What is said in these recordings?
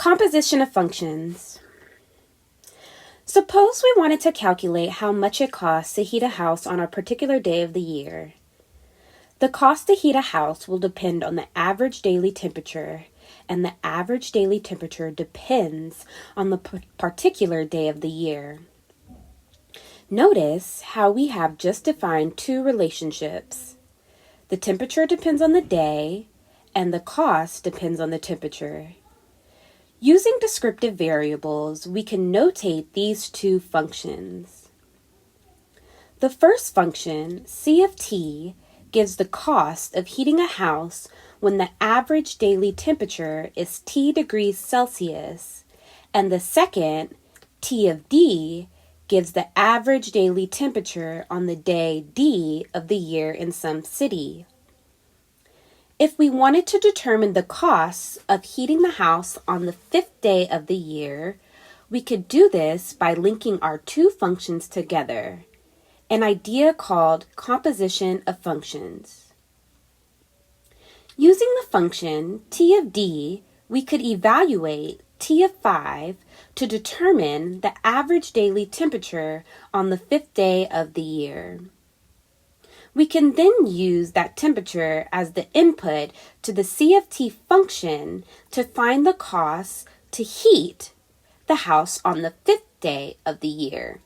Composition of functions. Suppose we wanted to calculate how much it costs to heat a house on a particular day of the year. The cost to heat a house will depend on the average daily temperature, and the average daily temperature depends on the particular day of the year. Notice how we have just defined two relationships. The temperature depends on the day, and the cost depends on the temperature. Using descriptive variables, we can notate these two functions. The first function, C of t, gives the cost of heating a house when the average daily temperature is T degrees Celsius, and the second, T of d, gives the average daily temperature on the day D of the year in some city. If we wanted to determine the costs of heating the house on the 5th day of the year, we could do this by linking our two functions together, an idea called composition of functions. Using the function T of d, we could evaluate T of 5 to determine the average daily temperature on the 5th day of the year. We can then use that temperature as the input to the C of t function to find the cost to heat the house on the 5th day of the year,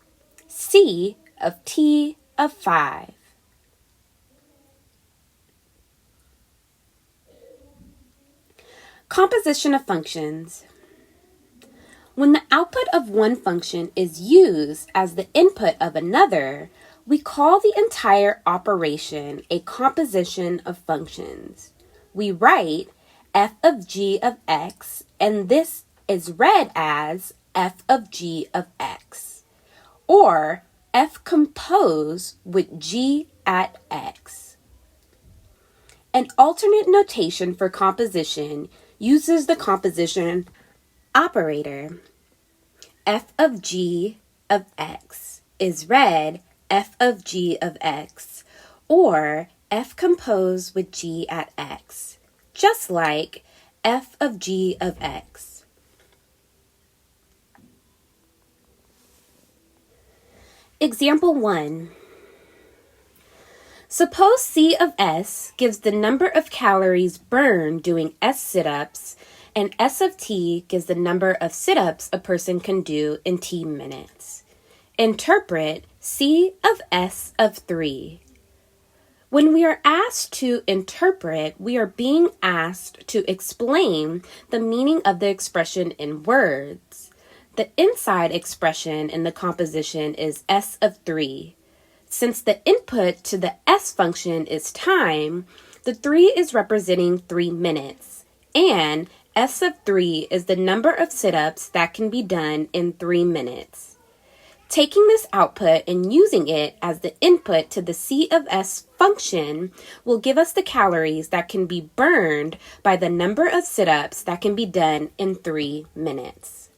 C of t of 5. Composition of functions. When the output of one function is used as the input of another, we call the entire operation a composition of functions. We write f of g of x, and this is read as f of g of x, or f composed with g at x. An alternate notation for composition uses the composition operator. F of g of x is read f of g of x, or f composed with g at x, just like f of g of x. Example 1. Suppose C of S gives the number of calories burned doing S sit-ups, and S of t gives the number of sit-ups a person can do in t minutes. Interpret C of S of 3. When we are asked to interpret, we are being asked to explain the meaning of the expression in words. The inside expression in the composition is S of 3. Since the input to the S function is time, the 3 is representing 3 minutes, and S of 3 is the number of sit-ups that can be done in 3 minutes. Taking this output and using it as the input to the C of S function will give us the calories that can be burned by the number of sit-ups that can be done in 3 minutes.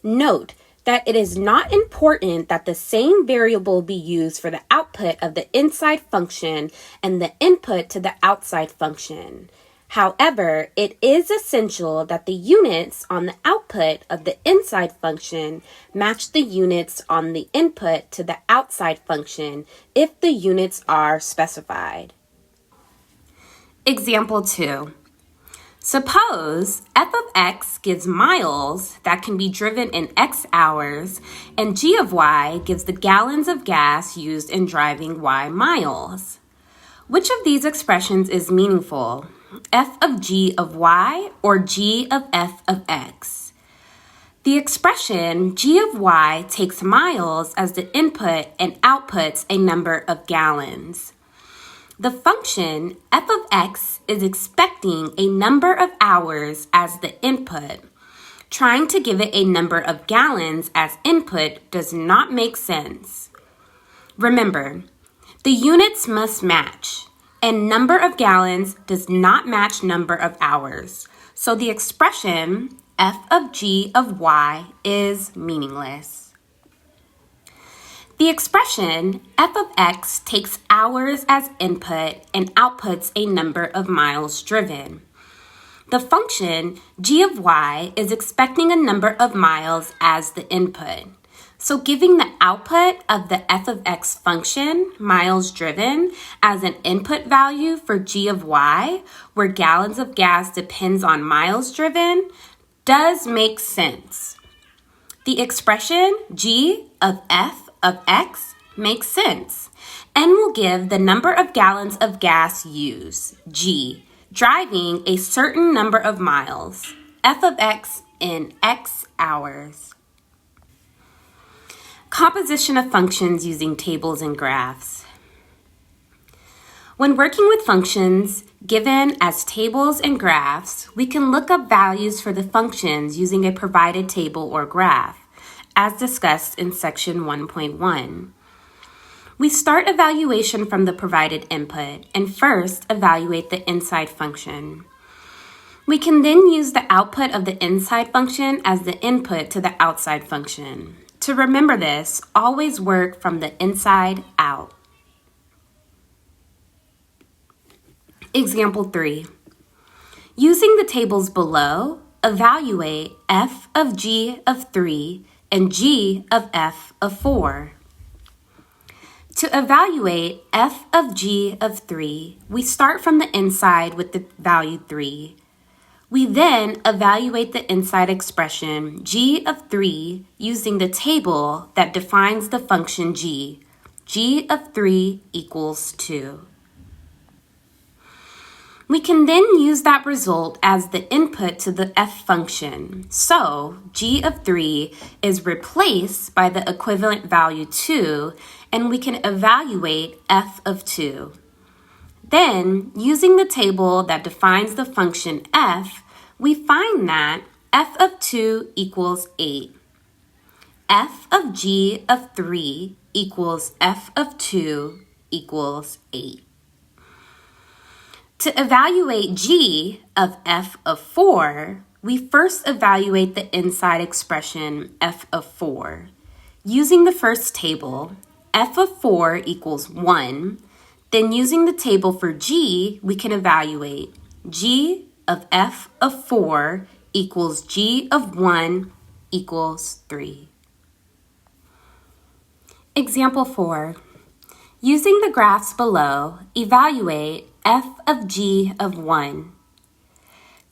Note that it is not important that the same variable be used for the output of the inside function and the input to the outside function. However, it is essential that the units on the output of the inside function match the units on the input to the outside function if the units are specified. Example 2. Suppose f of x gives miles that can be driven in x hours, and g of y gives the gallons of gas used in driving y miles. Which of these expressions is meaningful? F of g of y or g of f of x? The expression g of y takes miles as the input and outputs a number of gallons. The function f of x is expecting a number of hours as the input. Trying to give it a number of gallons as input does not make sense. Remember, the units must match, and number of gallons does not match number of hours. So the expression f of g of y is meaningless. The expression f of x takes hours as input and outputs a number of miles driven. The function g of y is expecting a number of miles as the input. So giving the output of the f of x function, miles driven, as an input value for g of y, where gallons of gas depends on miles driven, does make sense. The expression g of f of x makes sense and will give the number of gallons of gas used, g, driving a certain number of miles, f of x in x hours. Composition of functions using tables and graphs. When working with functions given as tables and graphs, we can look up values for the functions using a provided table or graph, as discussed in section 1.1. We start evaluation from the provided input and first evaluate the inside function. We can then use the output of the inside function as the input to the outside function. To remember this, always work from the inside out. Example 3. Using the tables below, evaluate f of g of 3 and g of f of 4. To evaluate f of g of 3, we start from the inside with the value 3. We then evaluate the inside expression g of 3 using the table that defines the function g. G of 3 equals 2. We can then use that result as the input to the f function. So g of 3 is replaced by the equivalent value 2, and we can evaluate f of 2. Then, using the table that defines the function f, we find that f of 2 equals 8. F of g of 3 equals f of 2 equals 8. To evaluate g of f of 4, we first evaluate the inside expression f of 4. Using the first table, f of 4 equals 1. Then using the table for g, we can evaluate g of f of 4 equals g of 1 equals 3. Example 4. Using the graphs below, evaluate f of g of 1.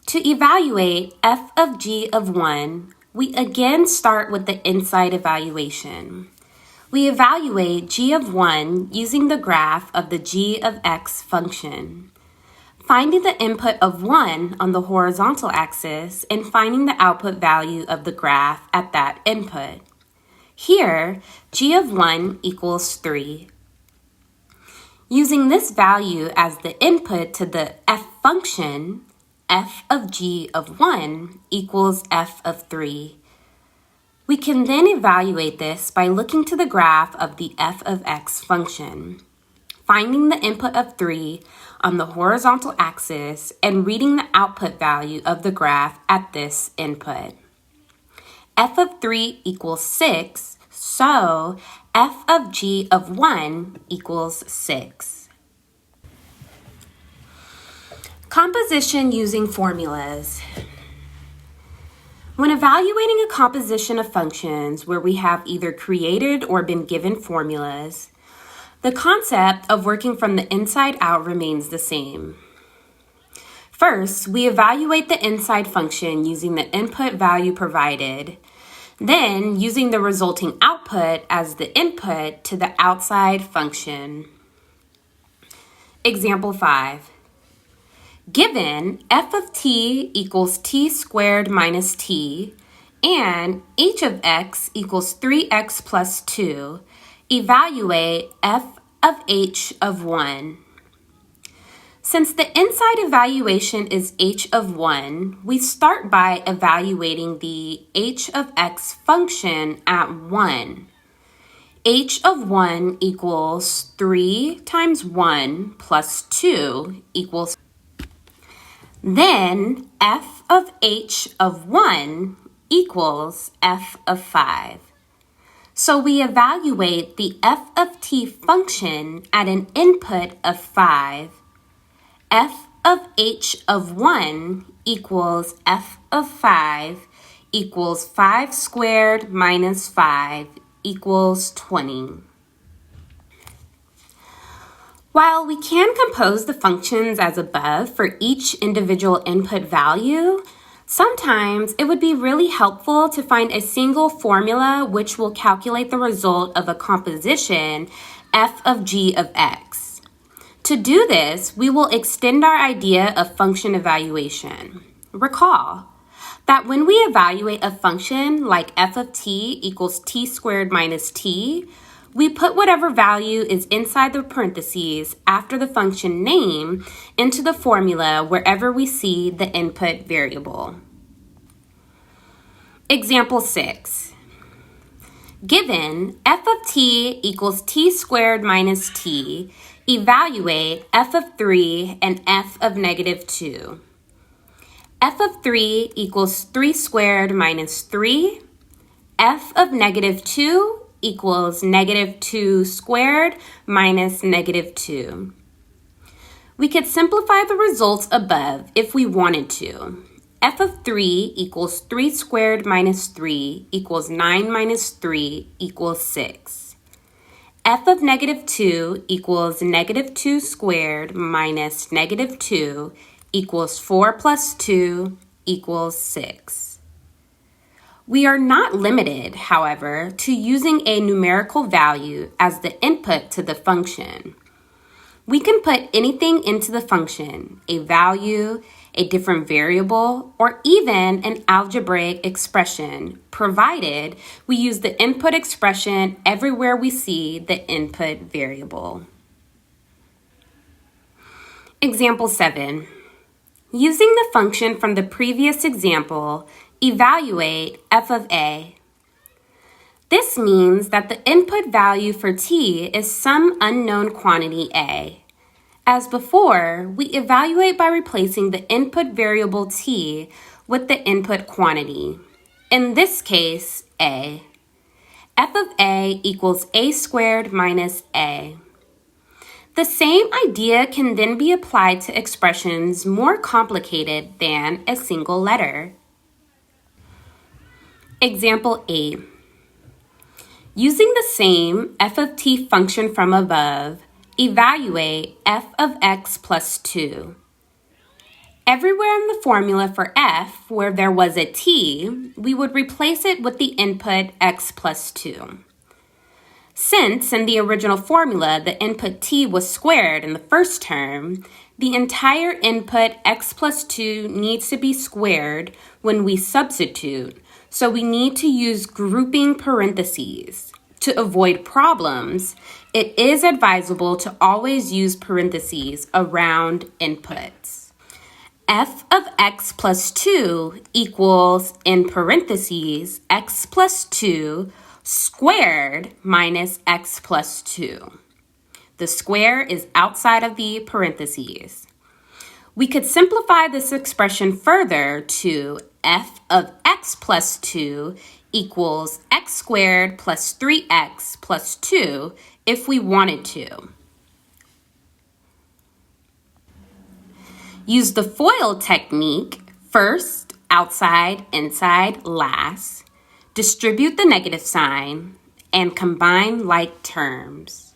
To evaluate f of g of 1, we again start with the inside evaluation. We evaluate g of 1 using the graph of the g of x function, finding the input of 1 on the horizontal axis and finding the output value of the graph at that input. Here, g of 1 equals 3. Using this value as the input to the f function, f of g of 1 equals f of 3. We can then evaluate this by looking to the graph of the f of x function, finding the input of 3 on the horizontal axis and reading the output value of the graph at this input. F of 3 equals 6, so f of g of 1 equals 6. Composition using formulas. When evaluating a composition of functions where we have either created or been given formulas, the concept of working from the inside out remains the same. First, we evaluate the inside function using the input value provided, then using the resulting output as the input to the outside function. Example 5. Given f of t equals t squared minus t and h of x equals 3x plus 2, evaluate f of h of 1. Since the inside evaluation is h of 1, we start by evaluating the h of x function at 1. H of 1 equals 3 times 1 plus 2 equals. Then f of h of 1 equals f of 5. So we evaluate the f of t function at an input of 5. F of h of 1 equals f of 5 equals 5 squared minus 5 equals 20. While we can compose the functions as above for each individual input value, sometimes it would be really helpful to find a single formula which will calculate the result of a composition f of g of x. To do this, we will extend our idea of function evaluation. Recall that when we evaluate a function like f of t equals t squared minus t, we put whatever value is inside the parentheses after the function name into the formula wherever we see the input variable. Example 6. Given f of t equals t squared minus t, evaluate f of 3 and f of negative 2. F of 3 equals 3 squared minus 3. F of negative 2 equals negative 2 squared minus negative 2. We could simplify the results above if we wanted to. F of 3 equals 3 squared minus 3 equals 9 minus 3 equals 6. F of negative 2 equals negative 2 squared minus negative 2 equals 4 plus 2 equals 6. We are not limited, however, to using a numerical value as the input to the function. We can put anything into the function, a value, a different variable, or even an algebraic expression, provided we use the input expression everywhere we see the input variable. Example 7. Using the function from the previous example, evaluate f of a. This means that the input value for t is some unknown quantity a. As before, we evaluate by replacing the input variable t with the input quantity. In this case, a. F of a equals a squared minus a. The same idea can then be applied to expressions more complicated than a single letter. Example 8. Using the same f of t function from above, evaluate f of x plus 2. Everywhere in the formula for f where there was a t, we would replace it with the input x plus 2. Since in the original formula the input t was squared in the first term, the entire input x plus 2 needs to be squared when we substitute, so we need to use grouping parentheses. To avoid problems, it is advisable to always use parentheses around inputs. F of x plus 2 equals, in parentheses, x plus 2 squared minus x plus 2. The square is outside of the parentheses. We could simplify this expression further to f of x plus 2 equals x squared plus 3x plus 2 if we wanted to. Use the FOIL technique, first, outside, inside, last. Distribute the negative sign, and combine like terms.